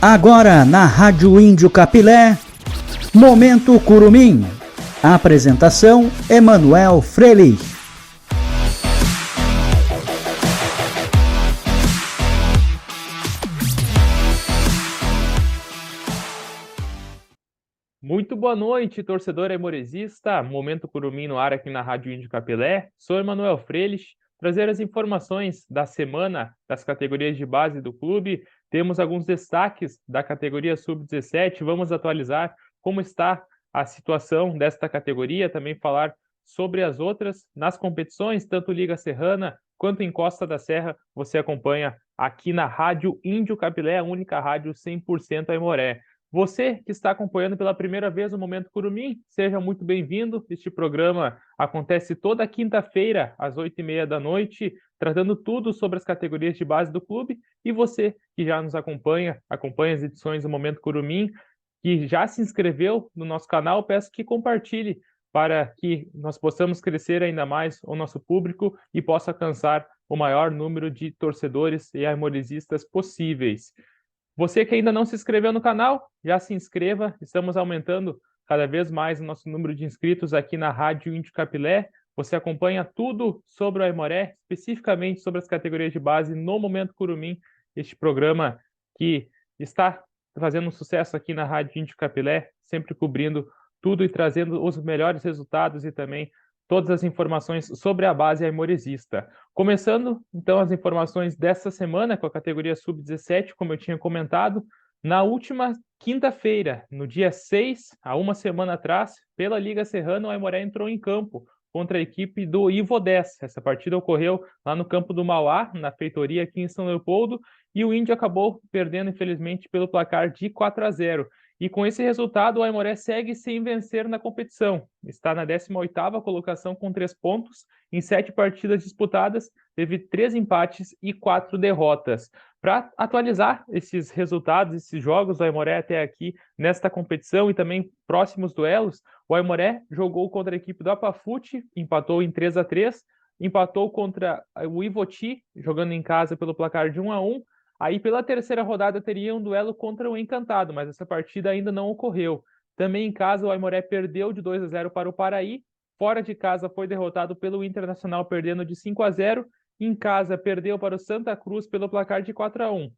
Agora na Rádio Índio Capilé, Momento Curumim. Apresentação: Emanuel Frelich. Muito boa noite, torcedor aimoresista. Momento Curumim no ar aqui na Rádio Índio Capilé. Sou Emanuel Frelich, trazer as informações da semana das categorias de base do clube. Temos alguns destaques da categoria Sub-17. Vamos atualizar como está a situação desta categoria, também falar sobre as outras nas competições, tanto Liga Serrana quanto em Costa da Serra. Você acompanha aqui na Rádio Índio Capilé, a única rádio 100% aimoré. Você que está acompanhando pela primeira vez o Momento Curumim, seja muito bem-vindo. Este programa acontece toda quinta-feira, às 8h30 da noite, tratando tudo sobre as categorias de base do clube. E você que já nos acompanha as edições do Momento Curumim, que já se inscreveu no nosso canal, peço que compartilhe para que nós possamos crescer ainda mais o nosso público e possa alcançar o maior número de torcedores e aimoresistas possíveis. Você que ainda não se inscreveu no canal, já se inscreva. Estamos aumentando cada vez mais o nosso número de inscritos aqui na Rádio Índio Capilé. Você acompanha tudo sobre o aimoré, especificamente sobre as categorias de base no Momento Curumim, este programa que está fazendo um sucesso aqui na Rádio Índio Capilé, sempre cobrindo tudo e trazendo os melhores resultados e também todas as informações sobre a base aimoresista. Começando, então, as informações desta semana com a categoria Sub-17, como eu tinha comentado, na última quinta-feira, no dia 6, há uma semana atrás, pela Liga Serrana, o Aimoré entrou em campo contra a equipe do Ivo 10. Essa partida ocorreu lá no campo do Mauá, na feitoria aqui em São Leopoldo, e o Índio acabou perdendo, infelizmente, pelo placar de 4-0. E com esse resultado, o Aimoré segue sem vencer na competição. Está na 18ª colocação com 3 pontos. Em 7 partidas disputadas, teve 3 empates e 4 derrotas. Para atualizar esses resultados, esses jogos do Aimoré até aqui nesta competição e também próximos duelos, o Aimoré jogou contra a equipe do Apafute, empatou em 3-3, empatou contra o Ivoti, jogando em casa pelo placar de 1-1. Aí, pela terceira rodada, teria um duelo contra o Encantado, mas essa partida ainda não ocorreu. Também em casa, o Aimoré perdeu de 2-0 para o Paraí. Fora de casa, foi derrotado pelo Internacional, perdendo de 5-0. Em casa, perdeu para o Santa Cruz pelo placar de 4-1.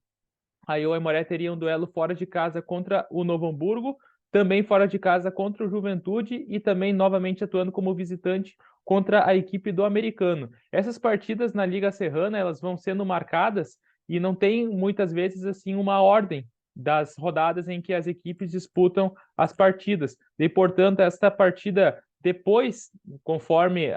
Aí, o Aimoré teria um duelo fora de casa contra o Novo Hamburgo, também fora de casa contra o Juventude e também novamente atuando como visitante contra a equipe do Americano. Essas partidas na Liga Serrana, elas vão sendo marcadas e não tem muitas vezes assim uma ordem das rodadas em que as equipes disputam as partidas. E, portanto, esta partida depois, conforme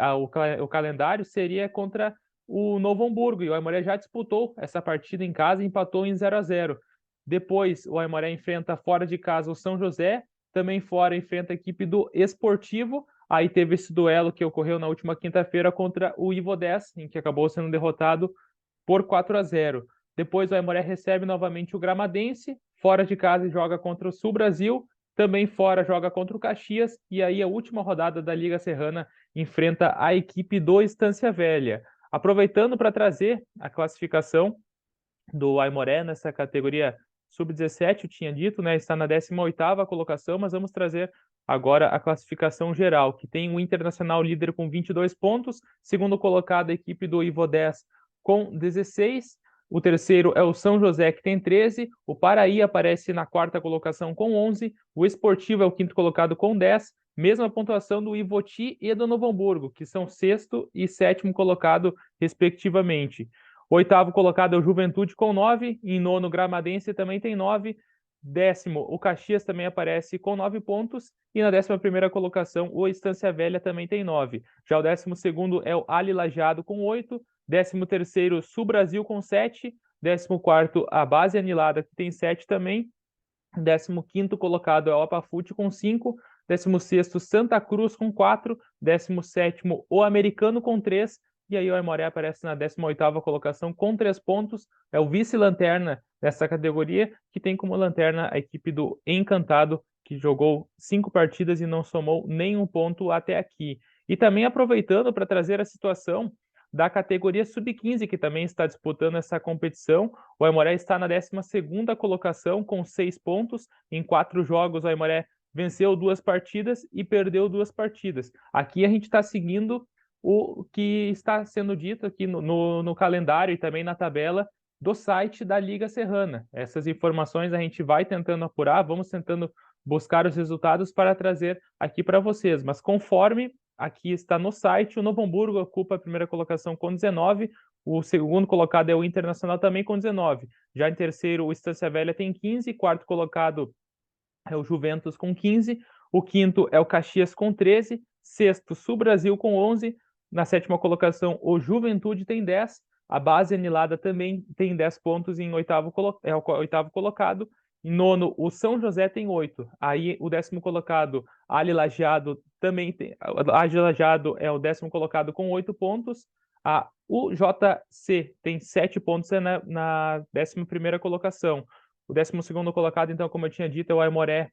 o calendário, seria contra o Novo Hamburgo. E o Aimoré já disputou essa partida em casa e empatou em 0-0. Depois, o Aimoré enfrenta fora de casa o São José, também fora enfrenta a equipe do Esportivo. Aí teve esse duelo que ocorreu na última quinta-feira contra o Ivo 10, em que acabou sendo derrotado por 4-0. Depois o Aimoré recebe novamente o Gramadense, fora de casa joga contra o Sul Brasil, também fora joga contra o Caxias, e aí a última rodada da Liga Serrana enfrenta a equipe do Estância Velha. Aproveitando para trazer a classificação do Aimoré nessa categoria Sub-17, eu tinha dito, né, está na 18ª colocação, mas vamos trazer agora a classificação geral, que tem o Internacional líder com 22 pontos, segundo colocado a equipe do Ivo 10 com 16, o terceiro é o São José, que tem 13, o Paraí aparece na 4ª colocação com 11, o Esportivo é o 5º colocado com 10, mesma pontuação do Ivoti e do Novo Hamburgo, que são 6º e 7º colocado, respectivamente. O 8º colocado é o Juventude com 9, em 9º Gramadense também tem 9, 10º o Caxias também aparece com 9 pontos, e na 11ª colocação o Estância Velha também tem 9. Já o 12º é o Ali Lajeado com 8, 13º Sul Brasil com 7, 14º a Base Anilada que tem 7 também, 15º colocado é o Apafute com 5, 16º Santa Cruz com 4, 17º o Americano com 3, e aí o Aimoré aparece na 18ª colocação com 3 pontos, é o vice-lanterna dessa categoria, que tem como lanterna a equipe do Encantado, que jogou 5 partidas e não somou nenhum ponto até aqui. E também aproveitando para trazer a situação da categoria Sub-15, que também está disputando essa competição. O Aimoré está na 12ª colocação com 6 pontos. Em 4 jogos, o Aimoré venceu 2 partidas e perdeu 2 partidas. Aqui a gente está seguindo o que está sendo dito aqui no calendário e também na tabela do site da Liga Serrana. Essas informações a gente vai tentando apurar, vamos tentando buscar os resultados para trazer aqui para vocês. Mas conforme aqui está no site, o Novo Hamburgo ocupa a primeira colocação com 19, o segundo colocado é o Internacional também com 19. Já em terceiro, o Estância Velha tem 15, quarto colocado é o Juventus com 15, o quinto é o Caxias com 13, sexto, Sul Brasil com 11, na sétima colocação, o Juventude tem 10, a Base Anilada também tem 10 pontos em é o oitavo colocado, em nono, o São José tem 8. Aí o 10º colocado, Ali Lajeado, também tem. Ali Lajeado é o 10º colocado com 8 pontos. A UJC tem 7 pontos na 11ª colocação. O 12º colocado, então, como eu tinha dito, é o Aimoré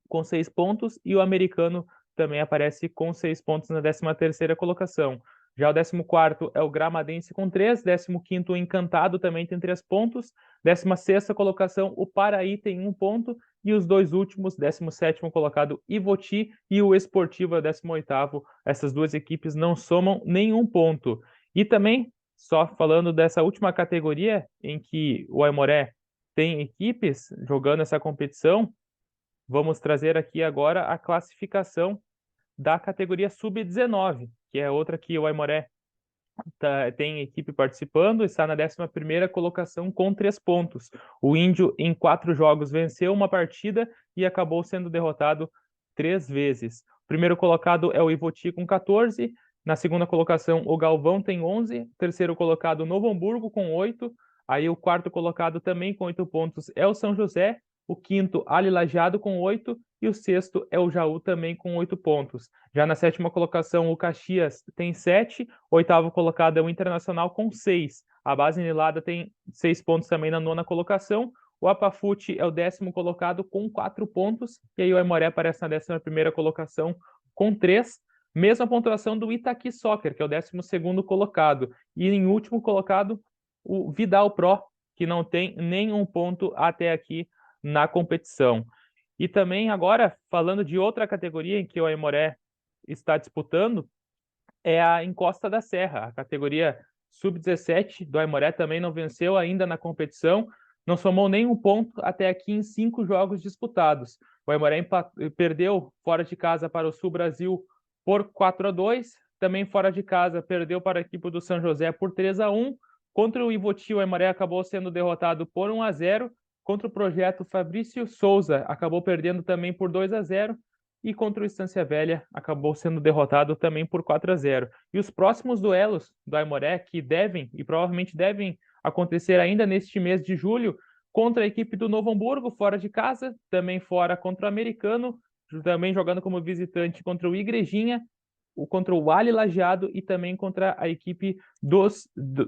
com 6 pontos. E o Americano também aparece com 6 pontos na 13ª colocação. Já o 14º é o Gramadense com 3, 15º o Encantado também tem 3 pontos, 16ª colocação o Paraí tem 1 ponto, e os dois últimos, 17º colocado Ivoti e o Esportivo é o 18º, essas duas equipes não somam nenhum ponto. E também, só falando dessa última categoria em que o Aimoré tem equipes jogando essa competição, vamos trazer aqui agora a classificação da categoria Sub-19, que é outra que o Aimoré tem equipe participando, está na 11ª colocação com 3 pontos. O Índio, em 4 jogos, venceu uma partida e acabou sendo derrotado 3 vezes. O primeiro colocado é o Ivoti com 14, na segunda colocação o Galvão tem 11, terceiro colocado o Novo Hamburgo com 8, aí o quarto colocado também com 8 pontos é o São José, o quinto, Ali Lajeado, com 8, e o sexto é o Jaú, também com 8 pontos. Já na 7ª colocação, o Caxias tem 7, o 8º colocado é o Internacional com 6. A Base Anilada tem 6 pontos também na 9ª colocação. O Apafute é o 10º colocado com 4 pontos, e aí o Aimoré aparece na 11ª colocação com 3. Mesma pontuação do Itaqui Soccer, que é o 12º colocado. E em último colocado, o Vidal Pro, que não tem nenhum ponto até aqui na competição. E também agora, falando de outra categoria em que o Aimoré está disputando, é a Encosta da Serra. A categoria Sub-17 do Aimoré também não venceu ainda na competição, não somou nenhum ponto até aqui em 5 jogos disputados. O Aimoré perdeu fora de casa para o Sul Brasil por 4-2, também fora de casa perdeu para a equipe do São José por 3-1. Contra o Ivoti, o Aimoré acabou sendo derrotado por 1-0. Contra o projeto Fabrício Souza, acabou perdendo também por 2-0. E contra o Estância Velha, acabou sendo derrotado também por 4-0. E os próximos duelos do Aimoré, que devem e provavelmente devem acontecer ainda neste mês de julho, contra a equipe do Novo Hamburgo, fora de casa, também fora contra o Americano, também jogando como visitante contra o Igrejinha, contra o Ali Lajeado e também contra a equipe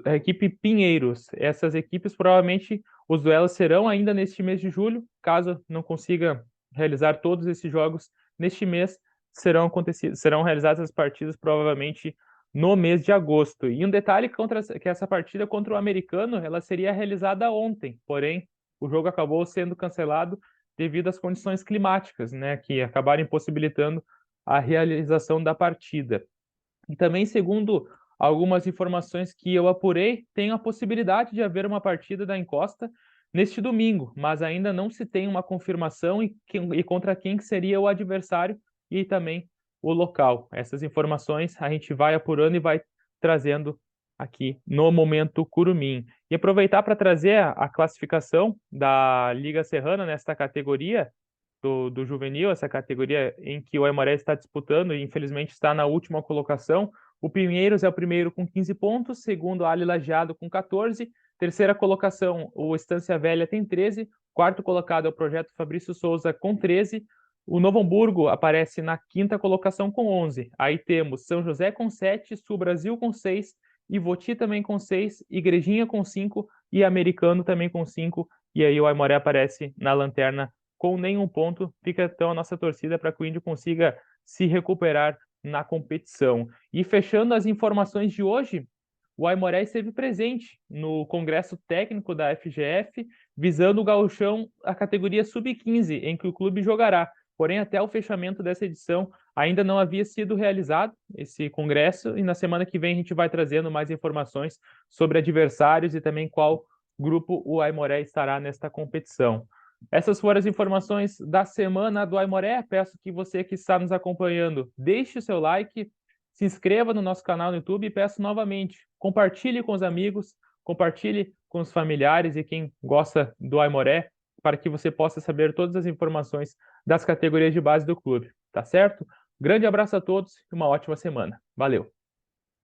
a equipe Pinheiros. Essas equipes, provavelmente, os duelos serão ainda neste mês de julho, caso não consiga realizar todos esses jogos neste mês, serão realizadas as partidas provavelmente no mês de agosto. E um detalhe que essa partida contra o Americano, ela seria realizada ontem, porém o jogo acabou sendo cancelado devido às condições climáticas, né, que acabaram impossibilitando a realização da partida. E também, segundo algumas informações que eu apurei, tem a possibilidade de haver uma partida da Encosta neste domingo, mas ainda não se tem uma confirmação e contra quem seria o adversário e também o local. Essas informações a gente vai apurando e vai trazendo aqui no Momento Curumim. E aproveitar para trazer a classificação da Liga Serrana nesta categoria do juvenil, essa categoria em que o Aimoré está disputando e infelizmente está na última colocação. O Pinheiros é o primeiro com 15 pontos, segundo Ali Lajeado com 14, terceira colocação o Estância Velha tem 13, quarto colocado é o Projeto Fabrício Souza com 13, o Novo Hamburgo aparece na 5ª colocação com 11, aí temos São José com 7, Sul Brasil com 6, Ivoti também com 6, Igrejinha com 5 e Americano também com 5, e aí o Aimoré aparece na lanterna com nenhum ponto. Fica então a nossa torcida para que o Índio consiga se recuperar na competição. E fechando as informações de hoje, o Aimoré esteve presente no Congresso Técnico da FGF, visando o Gauchão, a categoria Sub-15, em que o clube jogará. Porém, até o fechamento dessa edição, ainda não havia sido realizado esse congresso, e na semana que vem a gente vai trazendo mais informações sobre adversários e também qual grupo o Aimoré estará nesta competição. Essas foram as informações da semana do Aimoré. Peço que você que está nos acompanhando deixe o seu like, se inscreva no nosso canal no YouTube e peço novamente, compartilhe com os amigos, compartilhe com os familiares e quem gosta do Aimoré, para que você possa saber todas as informações das categorias de base do clube, tá certo? Grande abraço a todos e uma ótima semana. Valeu!